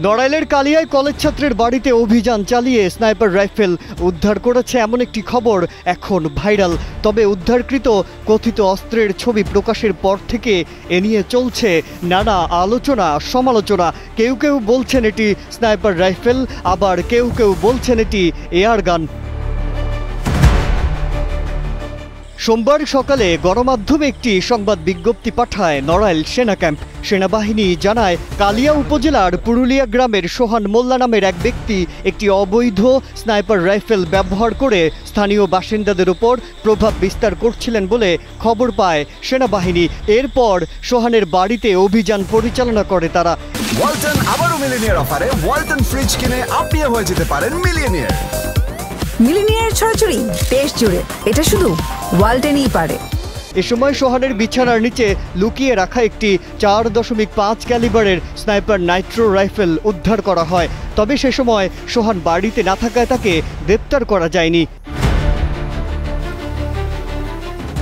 নড়াইলের কালিয়ায় কলেজ ছাত্রের বাড়িতে অভিযান চালিয়ে স্নাইপার রাইফেল উদ্ধার করেছে এমন একটি খবর এখন ভাইরাল। তবে উদ্ধারকৃত কথিত অস্ত্রের ছবি প্রকাশের পর থেকে এ নিয়ে চলছে নানা আলোচনা সমালোচনা। কেউ কেউ বলছেন এটি স্নাইপার রাইফেল, আবার কেউ কেউ বলছেন এটি এয়ার গান। সোমবার সকালে গণমাধ্যমে একটি সংবাদ বিজ্ঞপ্তি পাঠায় নড়াইল সেনা ক্যাম্প। সেনাবাহিনী জানায়, কালিয়া উপজেলার পুরুলিয়া গ্রামের সোহান মোল্লা নামের এক ব্যক্তি একটি অবৈধ স্নাইপার রাইফেল ব্যবহার করে স্থানীয় বাসিন্দাদের উপর প্রভাব বিস্তার করছিলেন বলে খবর পায় সেনাবাহিনী। এরপর সোহানের বাড়িতে অভিযান পরিচালনা করে তারা। ওয়ালটন আবারও মিলিনিয়ার অফারে ওয়ালটন ফ্রিজ কিনে আপনিও হয়ে যেতে পারেন মিলিয়নিয়ার। মিলিনিয়ার ছড়াছড়ি দেশ জুড়ে, এটা শুধু ওয়ালটেনই পারে। এ সময় সোহানের বিছানার নিচে লুকিয়ে রাখা একটি 4.5 ক্যালিবারের স্নাইপার নাইট্রো রাইফেল উদ্ধার করা হয়। তবে সে সময় সোহান বাড়িতে না থাকায় তাকে গ্রেপ্তার করা যায়নি।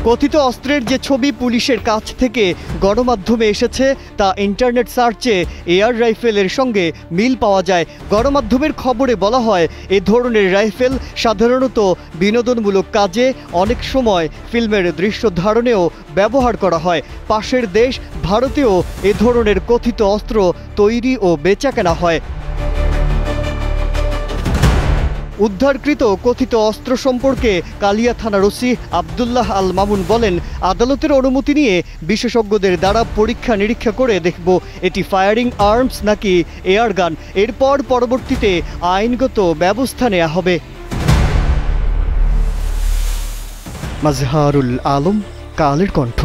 কথিত অস্ত্রের যে ছবি পুলিশের কাছ থেকে গণমাধ্যমে এসেছে তা ইন্টারনেট সার্চে এয়ার রাইফেলের সঙ্গে মিল পাওয়া যায়। গণমাধ্যমের খবরে বলা হয়, এ ধরনের রাইফেল সাধারণত বিনোদনমূলক কাজে, অনেক সময় ফিল্মের দৃশ্য ধারণেও ব্যবহার করা হয়। পাশের দেশ ভারতেও এ ধরনের কথিত অস্ত্র তৈরি ও বেচাকেনা হয়। উদ্ধারকৃত কথিত অস্ত্র সম্পর্কে কালিয়া থানার ওসি আব্দুল্লাহ আল মামুন বলেন, আদালতের অনুমতি নিয়ে বিশেষজ্ঞদের দ্বারা পরীক্ষা নিরীক্ষা করে দেখব এটি ফায়ারিং আর্মস নাকি এয়ার গান। এরপর পরবর্তীতে আইনগত ব্যবস্থা নেওয়া হবে। মাজহারুল আলম, কালের কণ্ঠ।